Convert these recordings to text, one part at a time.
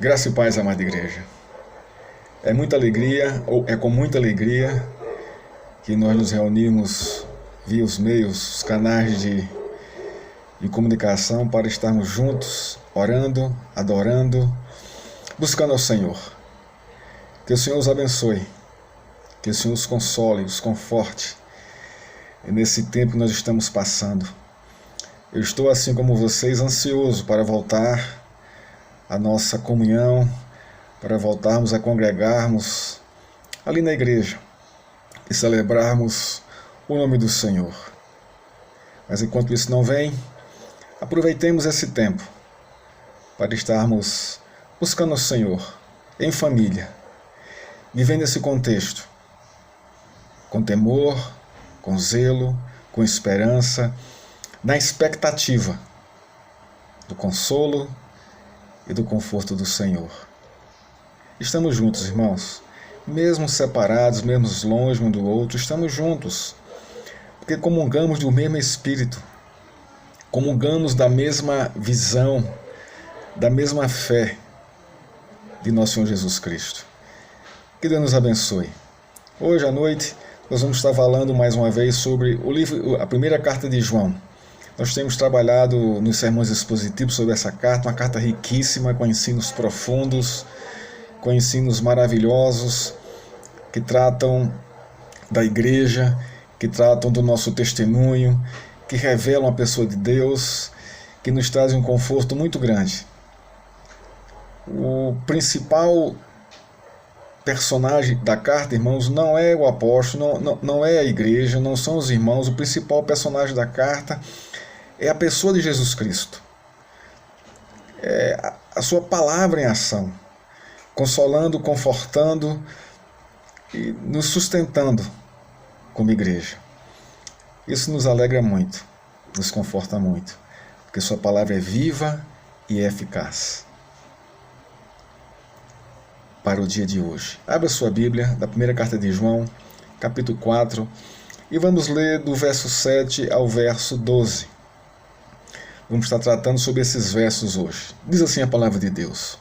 Graça e paz, amada igreja. É muita alegria, ou é com muita alegria, que nós nos reunimos via os meios, os canais de comunicação para estarmos juntos, orando, adorando, buscando ao Senhor. Que o Senhor os abençoe, que o Senhor os console, os conforte nesse tempo que nós estamos passando. Eu estou, assim como vocês, ansioso para voltar à nossa comunhão, para voltarmos a congregarmos ali na igreja e celebrarmos o nome do Senhor. Mas enquanto isso não vem, aproveitemos esse tempo para estarmos buscando o Senhor em família, vivendo esse contexto com temor, com zelo, com esperança, na expectativa do consolo e do conforto do Senhor. Estamos juntos, irmãos, mesmo separados, mesmo longe um do outro, estamos juntos, porque comungamos do mesmo Espírito, comungamos da mesma visão, da mesma fé de nosso Senhor Jesus Cristo. Que Deus nos abençoe. Hoje à noite nós vamos estar falando mais uma vez sobre o livro, a primeira carta de João. Nós temos trabalhado nos sermões expositivos sobre essa carta, uma carta riquíssima, com ensinos profundos, com ensinos maravilhosos, que tratam da igreja, que tratam do nosso testemunho, que revelam a pessoa de Deus, que nos trazem um conforto muito grande. O principal personagem da carta, irmãos, não é o apóstolo, não é a igreja, não são os irmãos. O principal personagem da carta é a pessoa de Jesus Cristo. É a sua palavra em ação, consolando, confortando e nos sustentando como igreja. Isso nos alegra muito, nos conforta muito, porque sua palavra é viva e é eficaz. Para o dia de hoje, abra sua Bíblia, da primeira carta de João, capítulo 4, e vamos ler do verso 7 ao verso 12. Vamos estar tratando sobre esses versos hoje. Diz assim a palavra de Deus: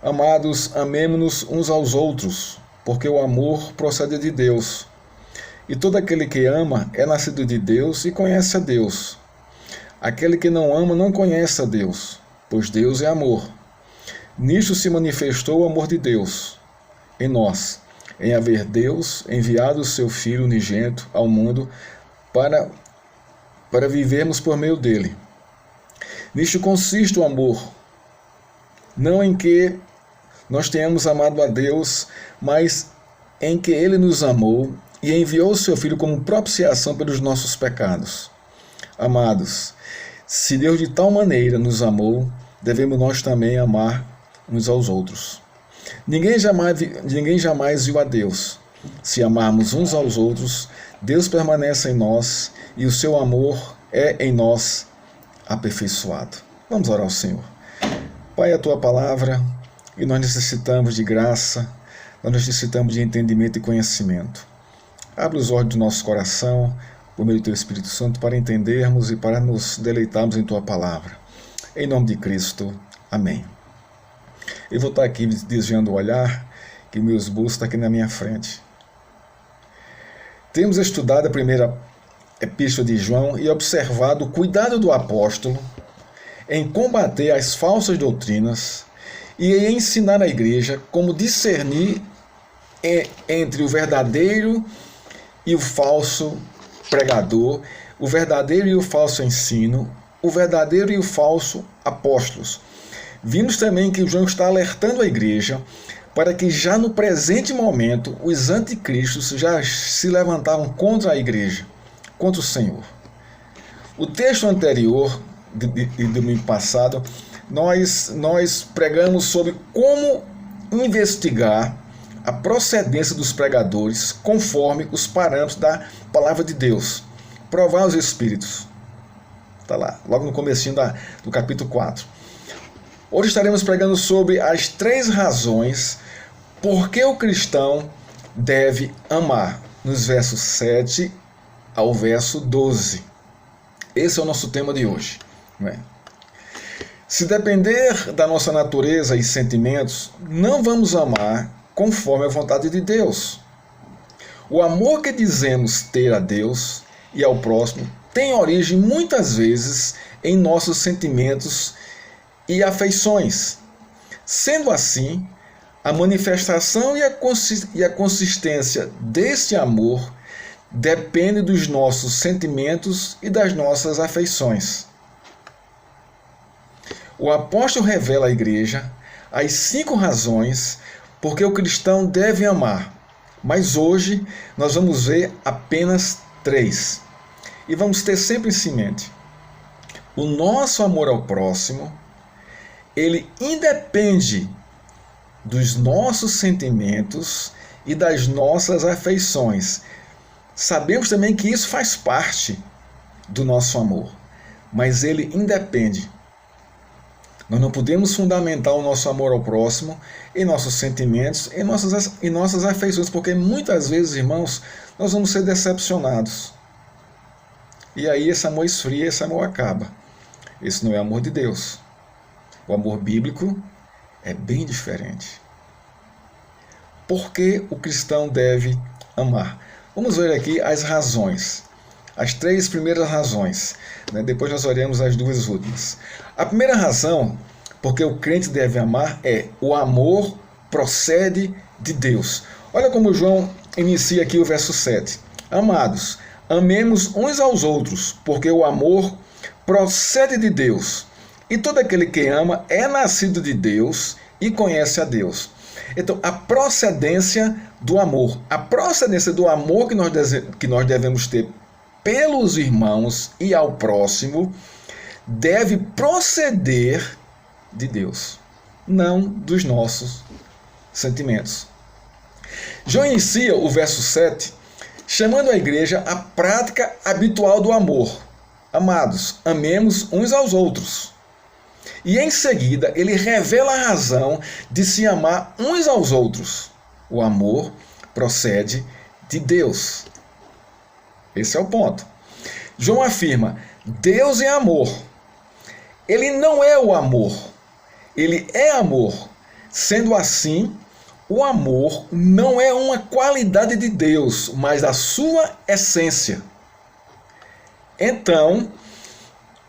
Amados, amemo-nos uns aos outros, porque o amor procede de Deus. E todo aquele que ama é nascido de Deus e conhece a Deus. Aquele que não ama não conhece a Deus, pois Deus é amor. Nisto se manifestou o amor de Deus em nós, em haver Deus enviado o seu Filho unigênito ao mundo para vivermos por meio dele. Nisto consiste o amor, não em que nós tenhamos amado a Deus, mas em que Ele nos amou e enviou o seu Filho como propiciação pelos nossos pecados. Amados, se Deus de tal maneira nos amou, devemos nós também amar uns aos outros. Ninguém jamais viu a Deus. Se amarmos uns aos outros, Deus permanece em nós e o seu amor é em nós aperfeiçoado. Vamos orar ao Senhor. Pai, a tua palavra, e nós necessitamos de graça, nós necessitamos de entendimento e conhecimento. Abre os olhos do nosso coração, por meio do teu Espírito Santo, para entendermos e para nos deleitarmos em tua palavra. Em nome de Cristo, amém. Eu vou estar aqui desviando o olhar, que o meu esboço está aqui na minha frente. Temos estudado a primeira epístola de João e observado o cuidado do apóstolo em combater as falsas doutrinas e em ensinar a igreja como discernir entre o verdadeiro e o falso pregador, o verdadeiro e o falso ensino, o verdadeiro e o falso apóstolos. Vimos também que João está alertando a igreja para que já no presente momento os anticristos já se levantavam contra a igreja, contra o Senhor. O texto anterior, de domingo passado, nós pregamos sobre como investigar a procedência dos pregadores conforme os parâmetros da palavra de Deus. Provar os espíritos. Está lá, logo no comecinho do capítulo 4. Hoje estaremos pregando sobre as 3 razões por que o cristão deve amar, nos versos 7 ao verso 12. Esse é o nosso tema de hoje. Não é? Se depender da nossa natureza e sentimentos, não vamos amar conforme a vontade de Deus. O amor que dizemos ter a Deus e ao próximo tem origem muitas vezes em nossos sentimentos e afeições. Sendo assim, a manifestação e a consistência deste amor depende dos nossos sentimentos e das nossas afeições. O apóstolo revela à igreja as 5 razões por que o cristão deve amar, mas hoje nós vamos ver apenas 3. E vamos ter sempre isso em mente. O nosso amor ao próximo, ele independe dos nossos sentimentos e das nossas afeições. Sabemos também que isso faz parte do nosso amor, mas ele independe. Nós não podemos fundamentar o nosso amor ao próximo em nossos sentimentos e nossas afeições, porque muitas vezes, irmãos, nós vamos ser decepcionados. E aí esse amor esfria, esse amor acaba. Esse não é amor de Deus. O amor bíblico é bem diferente. Por que o cristão deve amar? Vamos ver aqui as razões. As 3 primeiras razões. Depois nós oremos as 2 últimas. A primeira razão, porque o crente deve amar, é o amor procede de Deus. Olha como João inicia aqui o verso 7. Amados, amemos uns aos outros, porque o amor procede de Deus. E todo aquele que ama é nascido de Deus e conhece a Deus. Então, a procedência do amor. A procedência do amor que nós devemos ter pelos irmãos e ao próximo deve proceder de Deus, não dos nossos sentimentos. João inicia o verso 7 chamando a igreja à prática habitual do amor. Amados, amemos uns aos outros. E em seguida ele revela a razão de se amar uns aos outros. O amor procede de Deus. Esse é o ponto. João afirma: Deus é amor. Ele não é o amor. Ele é amor. Sendo assim, o amor não é uma qualidade de Deus, mas a sua essência. Então,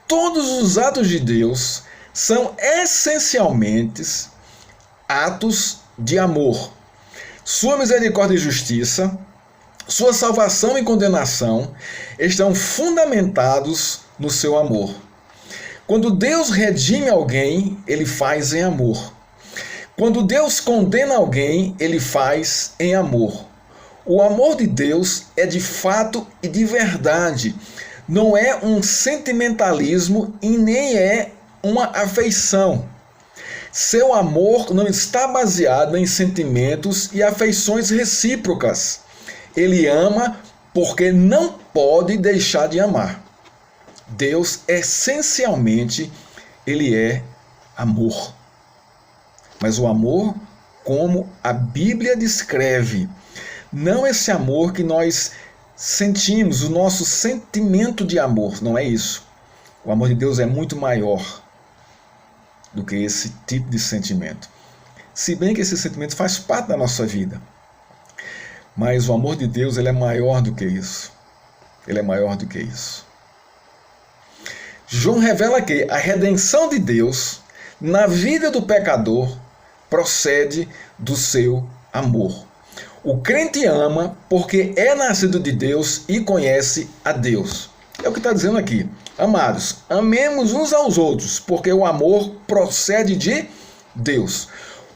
todos os atos de Deus são essencialmente atos de amor. Sua misericórdia e justiça, sua salvação e condenação estão fundamentados no seu amor. Quando Deus redime alguém, ele faz em amor. Quando Deus condena alguém, ele faz em amor. O amor de Deus é de fato e de verdade. Não é um sentimentalismo e nem é uma afeição. Seu amor não está baseado em sentimentos e afeições recíprocas. Ele ama porque não pode deixar de amar. Deus, essencialmente, ele é amor. Mas o amor, como a Bíblia descreve, não esse amor que nós sentimos, o nosso sentimento de amor, não é isso. O amor de Deus é muito maior do que esse tipo de sentimento. Se bem que esse sentimento faz parte da nossa vida. Mas o amor de Deus, ele é maior do que isso. Ele é maior do que isso. João revela que a redenção de Deus na vida do pecador procede do seu amor. O crente ama porque é nascido de Deus e conhece a Deus. É o que está dizendo aqui. Amados, amemos uns aos outros, porque o amor procede de Deus.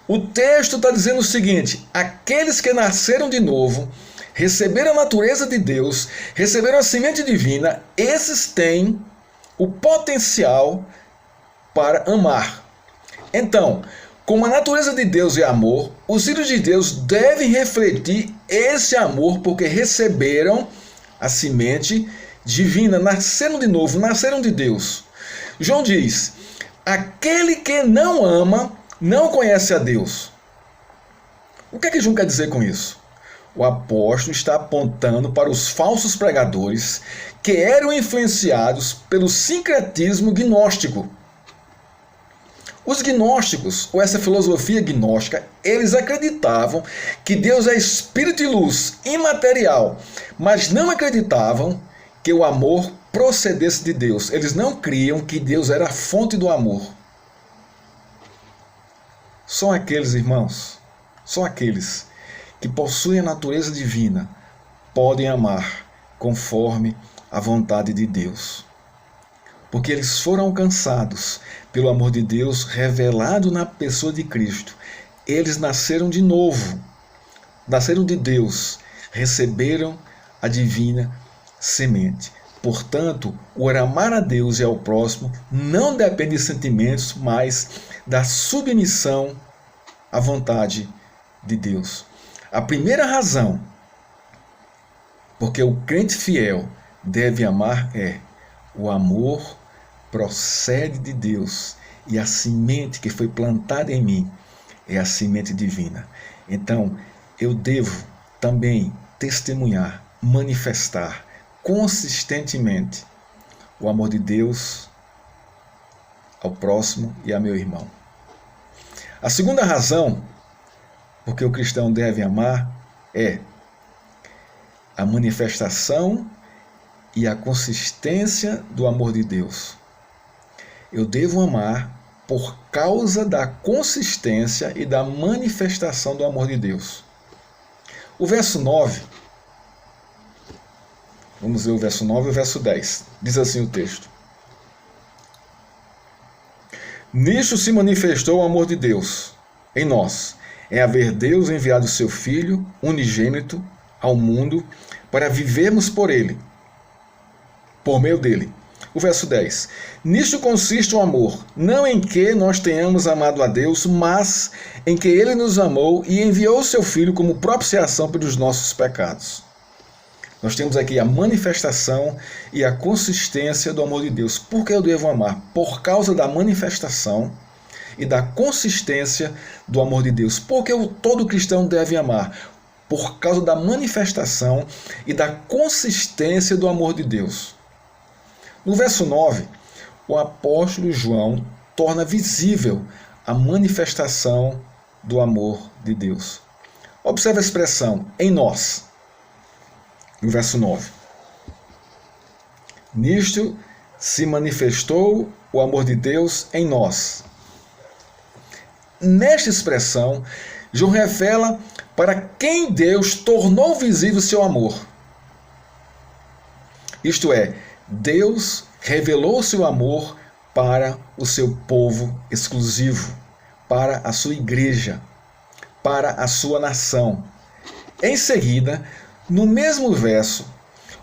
O texto está dizendo o seguinte: aqueles que nasceram de novo, receberam a natureza de Deus, receberam a semente divina, esses têm o potencial para amar. Então, como a natureza de Deus é amor, os filhos de Deus devem refletir esse amor porque receberam a semente divina, nasceram de novo, nasceram de Deus. João diz: aquele que não ama não conhece a Deus. O que é que João quer dizer com isso? O apóstolo está apontando para os falsos pregadores que eram influenciados pelo sincretismo gnóstico. Os gnósticos, ou essa filosofia gnóstica, eles acreditavam que Deus é espírito e luz, imaterial, mas não acreditavam que o amor procedesse de Deus. Eles não criam que Deus era a fonte do amor. Só aqueles, irmãos, só aqueles que possuem a natureza divina podem amar conforme a vontade de Deus. Porque eles foram alcançados pelo amor de Deus revelado na pessoa de Cristo. Eles nasceram de novo, nasceram de Deus, receberam a divina semente. Portanto, o amar a Deus e ao próximo não depende de sentimentos, mas da submissão à vontade de Deus. A primeira razão porque o crente fiel deve amar é: o amor procede de Deus e a semente que foi plantada em mim é a semente divina. Então, eu devo também testemunhar, manifestar consistentemente o amor de Deus ao próximo e a meu irmão. A segunda razão porque o cristão deve amar é a manifestação e a consistência do amor de Deus. Eu devo amar por causa da consistência e da manifestação do amor de Deus. O verso 9, vamos ver o verso 9 e o verso 10. Diz assim o texto: Nisto se manifestou o amor de Deus em nós, em haver Deus enviado o seu Filho unigênito ao mundo para vivermos por ele, por meio dele. O verso 10. Nisto consiste o amor, não em que nós tenhamos amado a Deus, mas em que ele nos amou e enviou o seu Filho como propiciação pelos nossos pecados. Nós temos aqui a manifestação e a consistência do amor de Deus. Por que eu devo amar? Por causa da manifestação e da consistência do amor de Deus. Por que todo cristão deve amar? Por causa da manifestação e da consistência do amor de Deus. No verso 9, o apóstolo João torna visível a manifestação do amor de Deus. Observe a expressão, em nós. No verso 9. Nisto se manifestou o amor de Deus em nós. Nesta expressão, João revela para quem Deus tornou visível seu amor. Isto é, Deus revelou seu amor para o seu povo exclusivo, para a sua igreja, para a sua nação. Em seguida, no mesmo verso,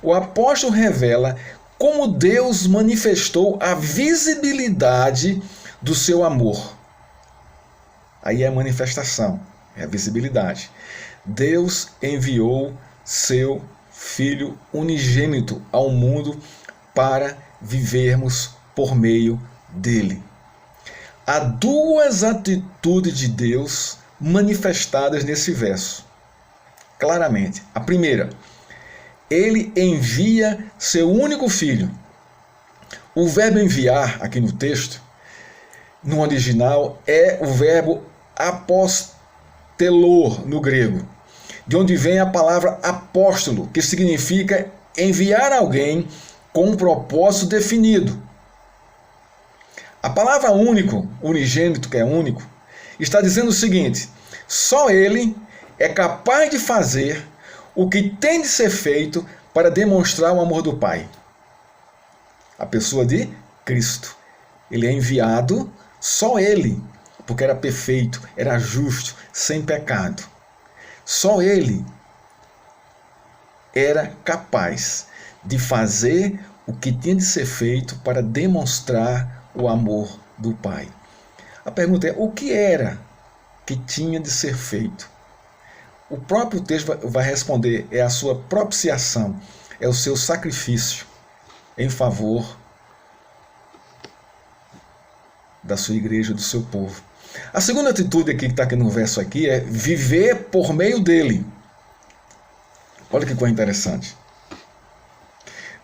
o apóstolo revela como Deus manifestou a visibilidade do seu amor. Aí é a manifestação, é a visibilidade. Deus enviou seu Filho unigênito ao mundo para vivermos por meio dele. Há duas atitudes de Deus manifestadas nesse verso, claramente. A primeira, ele envia seu único filho. O verbo enviar, aqui no texto, no original, é o verbo apostelor no grego, de onde vem a palavra apóstolo, que significa enviar alguém com um propósito definido. A palavra único, unigênito, que é único, está dizendo o seguinte: só ele é capaz de fazer o que tem de ser feito para demonstrar o amor do Pai. A pessoa de Cristo. Ele é enviado, só ele, porque era perfeito, era justo, sem pecado. Só ele era capaz de fazer o que tinha de ser feito para demonstrar o amor do Pai. A pergunta é: o que era que tinha de ser feito? O próprio texto vai responder: é a sua propiciação, é o seu sacrifício em favor da sua igreja, do seu povo. A segunda atitude aqui que está aqui no verso aqui é viver por meio dele. Olha que coisa interessante.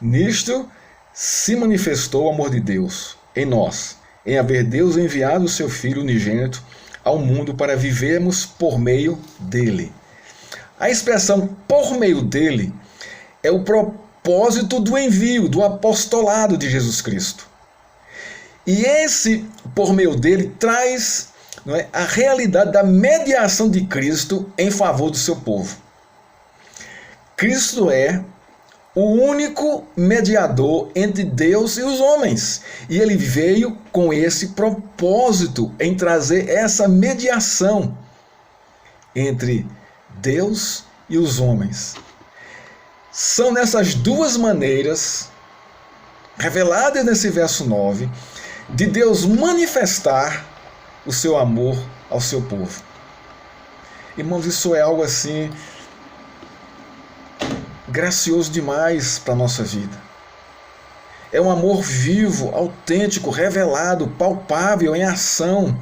Nisto se manifestou o amor de Deus em nós, em haver Deus enviado o seu Filho unigênito ao mundo para vivermos por meio dele. A expressão por meio dele é o propósito do envio, do apostolado de Jesus Cristo. E esse por meio dele traz, não é, a realidade da mediação de Cristo em favor do seu povo. Cristo é o único mediador entre Deus e os homens. E ele veio com esse propósito em trazer essa mediação entre Deus e os homens. São nessas duas maneiras, reveladas nesse verso 9, de Deus manifestar o seu amor ao seu povo. Irmãos, isso é algo assim gracioso demais para a nossa vida. É um amor vivo, autêntico, revelado, palpável, em ação.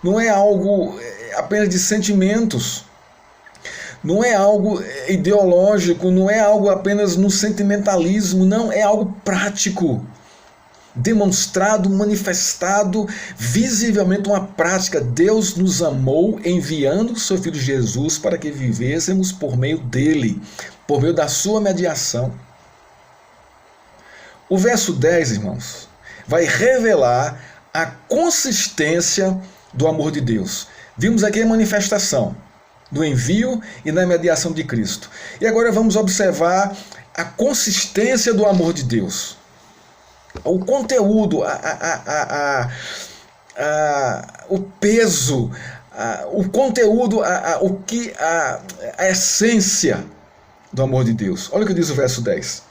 Não é algo apenas de sentimentos. Não é algo ideológico, não é algo apenas no sentimentalismo, não, é algo prático. Demonstrado, manifestado, visivelmente uma prática. Deus nos amou enviando o seu Filho Jesus para que vivêssemos por meio dele, por meio da sua mediação. O verso 10, irmãos, vai revelar a consistência do amor de Deus. Vimos aqui a manifestação do envio e na mediação de Cristo. E agora vamos observar a consistência do amor de Deus. O conteúdo, o peso, o conteúdo, a essência do amor de Deus. Olha o que diz o verso 10.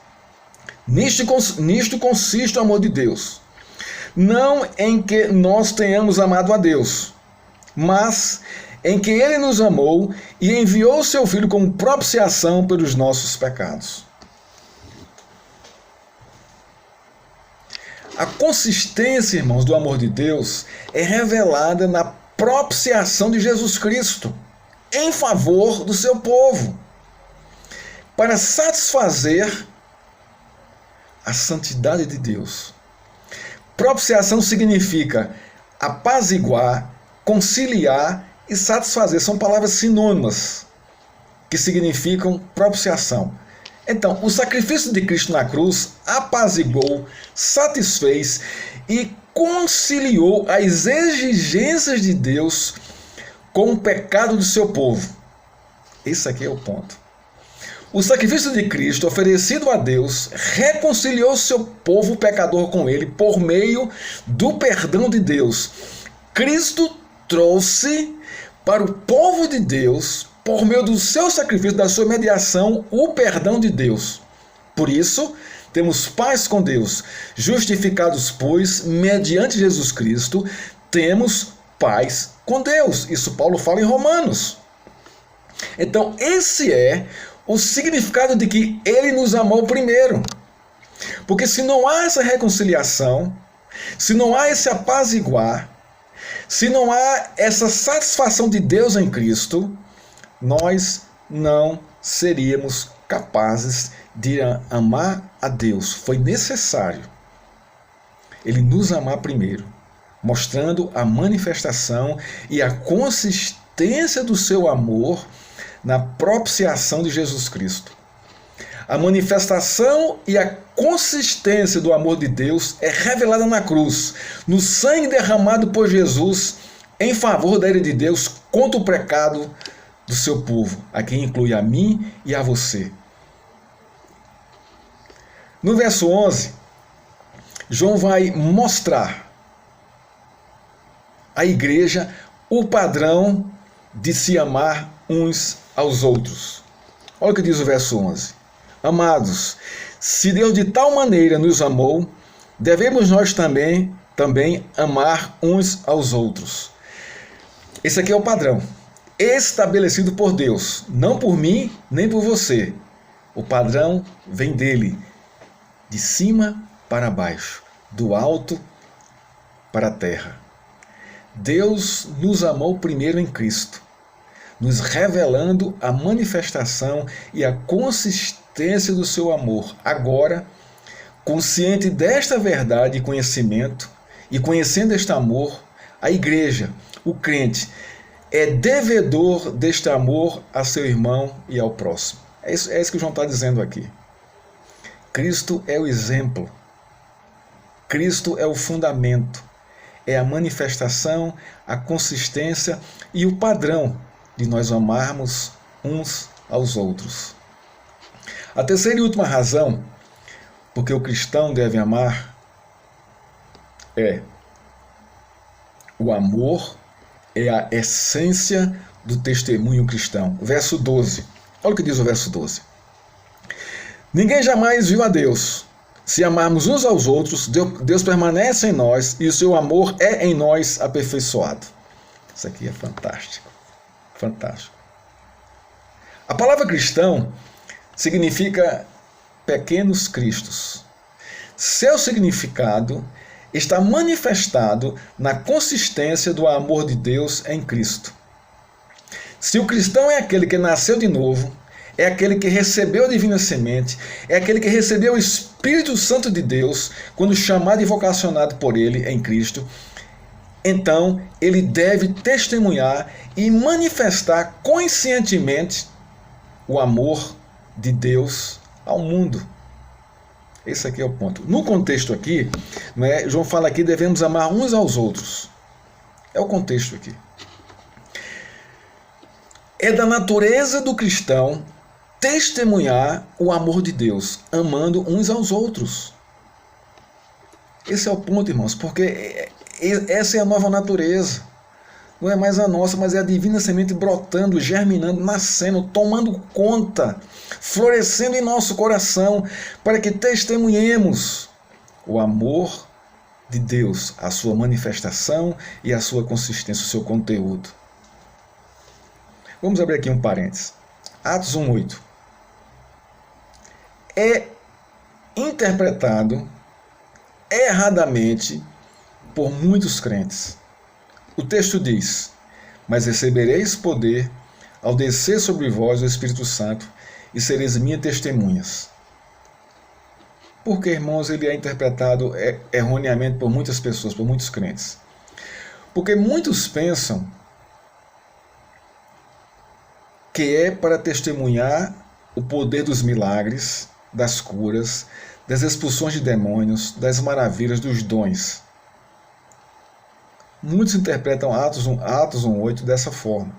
Nisto consiste o amor de Deus, não em que nós tenhamos amado a Deus, mas em que Ele nos amou e enviou o seu Filho como propiciação pelos nossos pecados. A consistência, irmãos, do amor de Deus é revelada na propiciação de Jesus Cristo em favor do seu povo, para satisfazer a santidade de Deus. Propiciação significa apaziguar, conciliar e satisfazer. São palavras sinônimas que significam propiciação. Então, o sacrifício de Cristo na cruz apaziguou, satisfez e conciliou as exigências de Deus com o pecado do seu povo. Esse aqui é o ponto. O sacrifício de Cristo oferecido a Deus reconciliou seu povo pecador com ele por meio do perdão de Deus. Cristo trouxe para o povo de Deus, por meio do seu sacrifício, da sua mediação, o perdão de Deus. Por isso, temos paz com Deus. Justificados, pois, mediante Jesus Cristo, temos paz com Deus. Isso Paulo fala em Romanos. Então, esse é o significado de que Ele nos amou primeiro. Porque se não há essa reconciliação, se não há esse apaziguar, se não há essa satisfação de Deus em Cristo, nós não seríamos capazes de amar a Deus. Foi necessário Ele nos amar primeiro, mostrando a manifestação e a consistência do seu amor na propiciação de Jesus Cristo. A manifestação e a consistência do amor de Deus é revelada na cruz, no sangue derramado por Jesus em favor da ira de Deus contra o pecado do seu povo, a quem inclui a mim e a você. No verso 11, João vai mostrar à igreja o padrão de se amar uns aos outros. Olha o que diz o verso 11. Amados, se Deus de tal maneira nos amou, devemos nós também amar uns aos outros. Esse aqui é o padrão estabelecido por Deus, não por mim nem por você. O padrão vem dele, de cima para baixo, do alto para a terra. Deus nos amou primeiro em Cristo, nos revelando a manifestação e a consistência do seu amor. Agora, consciente desta verdade e conhecimento, E conhecendo este amor, a igreja, o crente, é devedor deste amor a seu irmão e ao próximo. É isso que João está dizendo aqui. Cristo é o exemplo. Cristo é o fundamento. É a manifestação, a consistência e o padrão de nós amarmos uns aos outros. A terceira e última razão porque o cristão deve amar é o amor é a essência do testemunho cristão. Verso 12. Olha o que diz o verso 12. Ninguém jamais viu a Deus. Se amarmos uns aos outros, Deus permanece em nós e o seu amor é em nós aperfeiçoado. Isso aqui é fantástico. Fantástico. A palavra cristão significa pequenos cristos. Seu significado está manifestado na consistência do amor de Deus em Cristo. Se o cristão é aquele que nasceu de novo, é aquele que recebeu a divina semente, é aquele que recebeu o Espírito Santo de Deus, quando chamado e vocacionado por ele em Cristo, então ele deve testemunhar e manifestar conscientemente o amor de Deus ao mundo. Esse aqui é o ponto. No contexto aqui, João fala aqui, devemos amar uns aos outros. É o contexto aqui. É da natureza do cristão testemunhar o amor de Deus, amando uns aos outros. Esse é o ponto, irmãos, porque essa é a nova natureza. Não é mais a nossa, mas é a divina semente brotando, germinando, nascendo, tomando conta, florescendo em nosso coração, para que testemunhemos o amor de Deus, a sua manifestação e a sua consistência, o seu conteúdo. Vamos abrir aqui um parênteses. Atos 1:8. É interpretado erradamente por muitos crentes. O texto diz: mas recebereis poder ao descer sobre vós o Espírito Santo e sereis minhas testemunhas. Porque, irmãos, ele é interpretado erroneamente por muitas pessoas, por muitos crentes. Porque muitos pensam que é para testemunhar o poder dos milagres, das curas, das expulsões de demônios, das maravilhas, dos dons. Muitos interpretam Atos 1:8 dessa forma.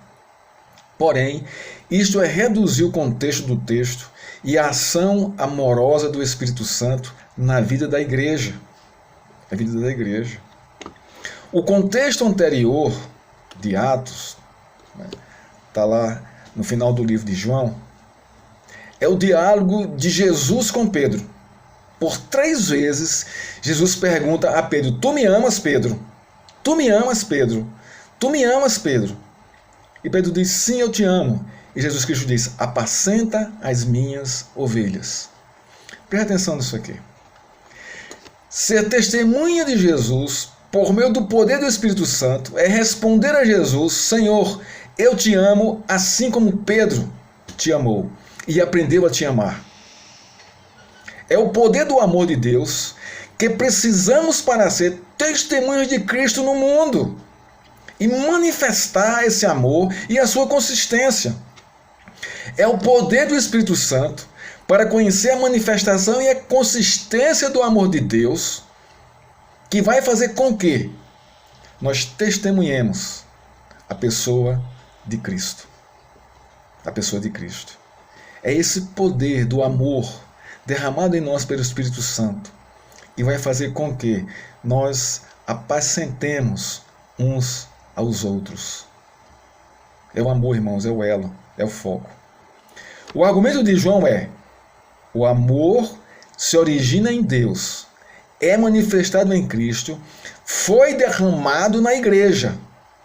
Porém, isto é reduzir o contexto do texto e a ação amorosa do Espírito Santo na vida da igreja. Na vida da igreja. O contexto anterior de Atos, está lá no final do livro de João, é o diálogo de Jesus com Pedro. Por 3 vezes, Jesus pergunta a Pedro: tu me amas, Pedro? Tu me amas, Pedro? Tu me amas, Pedro? E Pedro diz: sim, eu te amo. E Jesus Cristo diz: apacenta as minhas ovelhas. Presta atenção nisso aqui. Ser testemunha de Jesus, por meio do poder do Espírito Santo, é responder a Jesus: Senhor, eu te amo assim como Pedro te amou e aprendeu a te amar. É o poder do amor de Deus que precisamos para ser testemunhas de Cristo no mundo e manifestar esse amor e a sua consistência. É o poder do Espírito Santo para conhecer a manifestação e a consistência do amor de Deus que vai fazer com que nós testemunhemos a pessoa de Cristo. A pessoa de Cristo. É esse poder do amor derramado em nós pelo Espírito Santo que vai fazer com que nós apacentemos uns aos outros. É o amor, irmãos, é o elo, é o foco. O argumento de João é: o amor se origina em Deus, é manifestado em Cristo, foi derramado na igreja.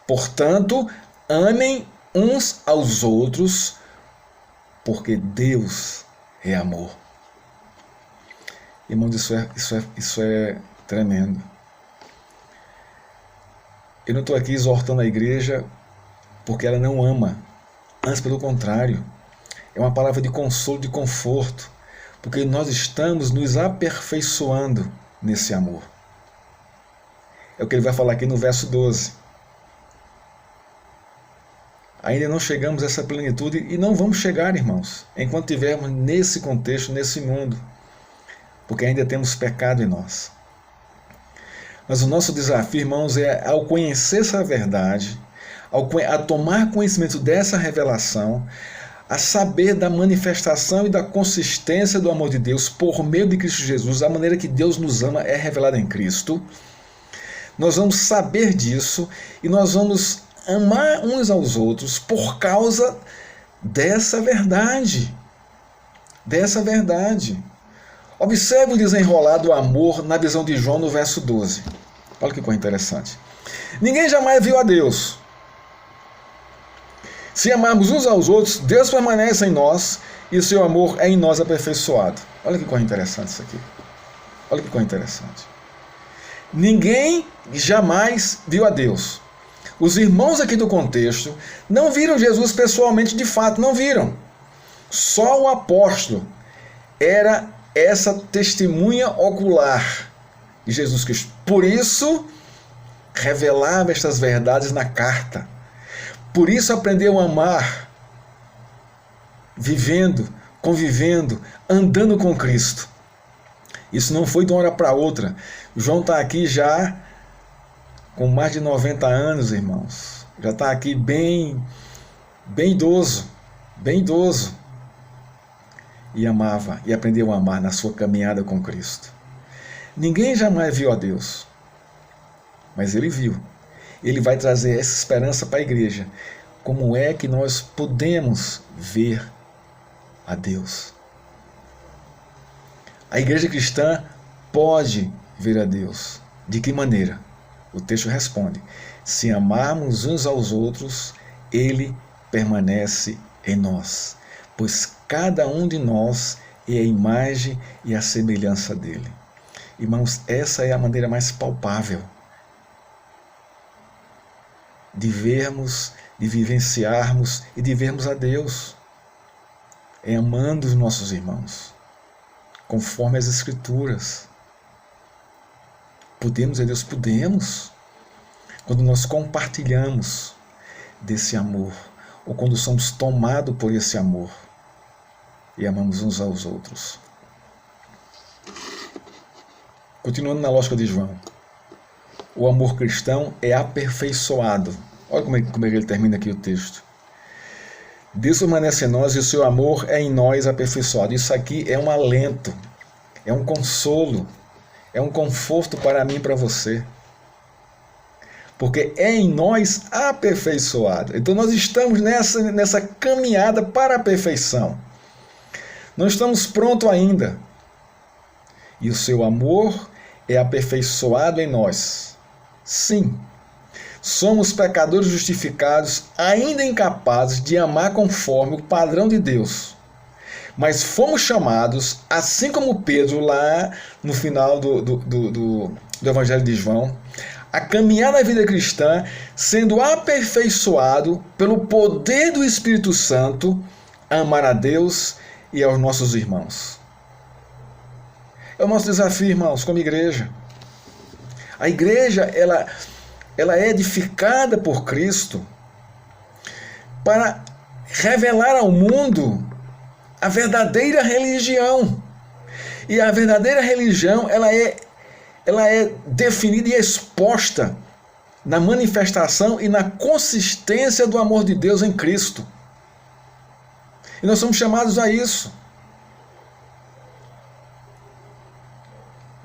Portanto, amem uns aos outros, porque Deus é amor. Irmãos, isso é tremendo. Eu não estou aqui exortando a igreja porque ela não ama. Antes, pelo contrário, é uma palavra de consolo, de conforto, porque nós estamos nos aperfeiçoando nesse amor. É o que ele vai falar aqui no verso 12. Ainda não chegamos a essa plenitude e não vamos chegar, irmãos, enquanto estivermos nesse contexto, nesse mundo, porque ainda temos pecado em nós. Mas o nosso desafio, irmãos, é ao conhecer essa verdade, a tomar conhecimento dessa revelação, a saber da manifestação e da consistência do amor de Deus por meio de Cristo Jesus, a maneira que Deus nos ama é revelada em Cristo. Nós vamos saber disso e nós vamos amar uns aos outros por causa dessa verdade. Dessa verdade. Observe o desenrolar do amor na visão de João no verso 12. Olha que coisa interessante. Ninguém jamais viu a Deus. Se amarmos uns aos outros, Deus permanece em nós e o seu amor é em nós aperfeiçoado. Olha que coisa interessante isso aqui. Olha que coisa interessante. Ninguém jamais viu a Deus. Os irmãos aqui do contexto não viram Jesus pessoalmente, de fato, não viram. Só o apóstolo era essa testemunha ocular de Jesus Cristo. Por isso, revelava estas verdades na carta. Por isso aprendeu a amar, vivendo, convivendo, andando com Cristo. Isso não foi de uma hora para outra. João está aqui já com mais de 90 anos, irmãos. Já está aqui bem idoso, bem idoso. E amava, e aprendeu a amar na sua caminhada com Cristo. Ninguém jamais viu a Deus, mas ele viu. Ele vai trazer essa esperança para a igreja. Como é que nós podemos ver a Deus? A igreja cristã pode ver a Deus. De que maneira? O texto responde: se amarmos uns aos outros, Ele permanece em nós, pois cada um de nós é a imagem e a semelhança dele. Irmãos, essa é a maneira mais palpável de vermos, de vivenciarmos e de vermos a Deus. É amando os nossos irmãos, conforme as Escrituras. Podemos ver Deus? Podemos. Quando nós compartilhamos desse amor, ou quando somos tomados por esse amor e amamos uns aos outros. Continuando na lógica de João, o amor cristão é aperfeiçoado. Olha como é que ele termina aqui o texto. Deus permanece em nós e o seu amor é em nós aperfeiçoado. Isso aqui é um alento, é um consolo, é um conforto para mim e para você. Porque é em nós aperfeiçoado. Então nós estamos nessa caminhada para a perfeição. Não estamos prontos ainda. E o seu amor é aperfeiçoado em nós. Sim, somos pecadores justificados, ainda incapazes de amar conforme o padrão de Deus. Mas fomos chamados, assim como Pedro lá no final do Evangelho de João, a caminhar na vida cristã, sendo aperfeiçoado pelo poder do Espírito Santo, a amar a Deus e aos nossos irmãos. É o nosso desafio, irmãos, como igreja. A igreja, ela é edificada por Cristo para revelar ao mundo a verdadeira religião. E a verdadeira religião, ela é definida e exposta na manifestação e na consistência do amor de Deus em Cristo. E nós somos chamados a isso.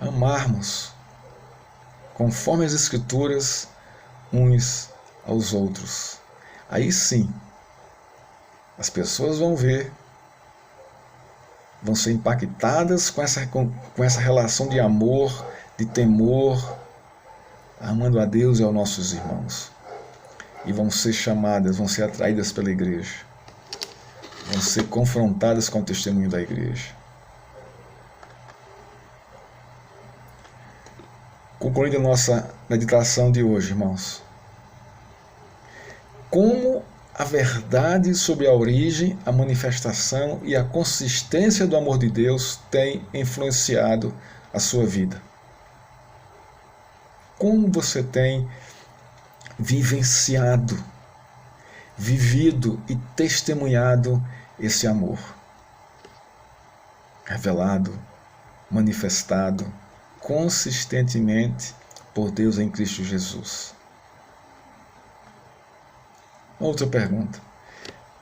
Amarmos, conforme as Escrituras, uns aos outros. Aí sim, as pessoas vão ver, vão ser impactadas com essa relação de amor, de temor, amando a Deus e aos nossos irmãos. E vão ser chamadas, vão ser atraídas pela igreja. Vão ser confrontadas com o testemunho da igreja. Concluindo a nossa meditação de hoje, irmãos. Como a verdade sobre a origem, a manifestação e a consistência do amor de Deus tem influenciado a sua vida? como você tem vivenciado, vivido e testemunhado esse amor revelado, manifestado consistentemente por Deus em Cristo Jesus. Outra pergunta: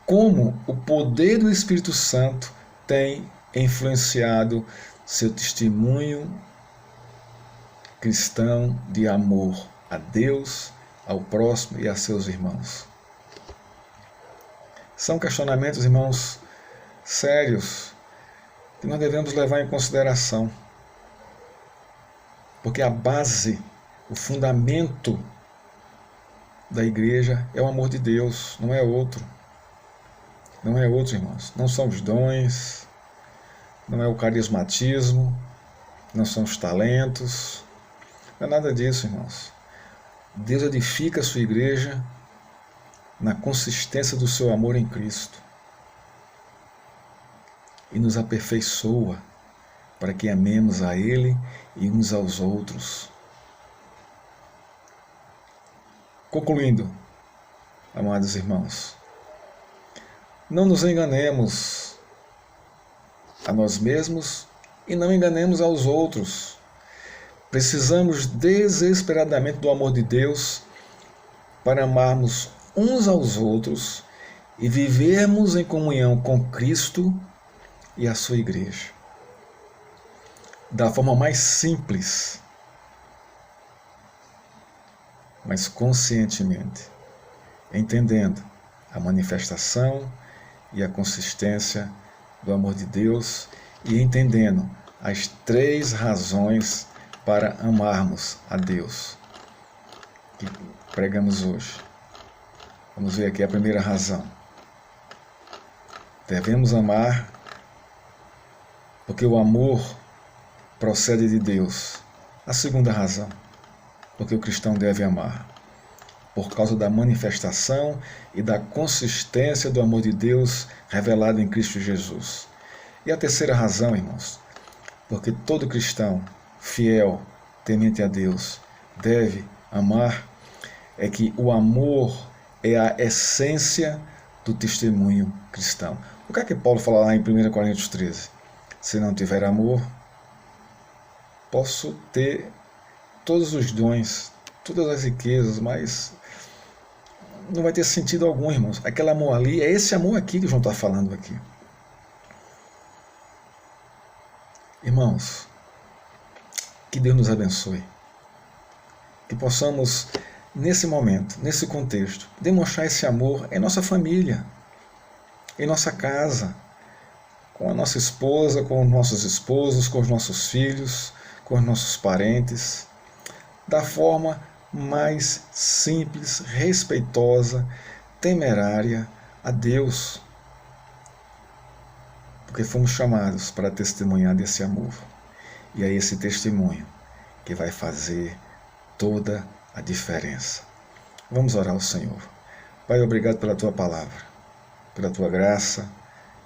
como o poder do Espírito Santo tem influenciado seu testemunho cristão de amor a Deus, ao próximo e a seus irmãos? São questionamentos, irmãos, sérios, que nós devemos levar em consideração. Porque a base, o fundamento da igreja é o amor de Deus, não é outro. Não é outro, irmãos. Não são os dons, não é o carismatismo, não são os talentos, não é nada disso, irmãos. Deus edifica a sua igreja na consistência do seu amor em Cristo e nos aperfeiçoa para que amemos a Ele e uns aos outros. Concluindo, amados irmãos, não nos enganemos a nós mesmos e não enganemos aos outros. Precisamos desesperadamente do amor de Deus para amarmos uns aos outros e vivermos em comunhão com Cristo e a sua igreja. Da forma mais simples, mas conscientemente, entendendo a manifestação e a consistência do amor de Deus e entendendo as 3 razões para amarmos a Deus que pregamos hoje. Vamos ver aqui a primeira razão. Devemos amar porque o amor procede de Deus. A segunda razão, porque o cristão deve amar por causa da manifestação e da consistência do amor de Deus revelado em Cristo Jesus. E a terceira razão, irmãos, porque todo cristão fiel, temente a Deus, deve amar, é que o amor é a essência do testemunho cristão. O que é que Paulo fala lá em 1 Coríntios 13? Se não tiver amor, posso ter todos os dons, todas as riquezas, mas não vai ter sentido algum, irmãos. Aquele amor ali, é esse amor aqui que João está falando aqui. Irmãos, que Deus nos abençoe. Que possamos, nesse momento, nesse contexto, demonstrar esse amor em nossa família, em nossa casa, com a nossa esposa, com os nossos esposos, com os nossos filhos, com os nossos parentes, da forma mais simples, respeitosa, temerária a Deus, porque fomos chamados para testemunhar desse amor, e é esse testemunho que vai fazer toda a diferença. Vamos orar ao Senhor. Pai, obrigado pela Tua palavra, pela Tua graça,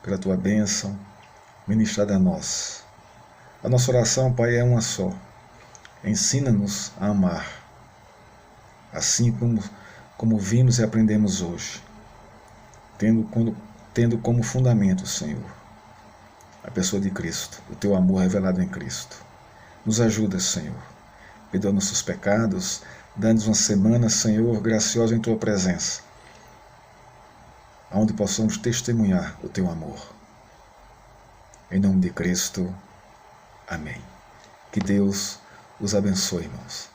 pela Tua bênção ministrada a nós. A nossa oração, Pai, é uma só. Ensina-nos a amar, assim como vimos e aprendemos hoje, tendo como fundamento, Senhor, a pessoa de Cristo, o Teu amor revelado em Cristo. Nos ajuda, Senhor. Perdoa nossos pecados, dá-nos uma semana, Senhor, graciosa em Tua presença, onde possamos testemunhar o Teu amor. Em nome de Cristo, amém. Que Deus os abençoe, irmãos.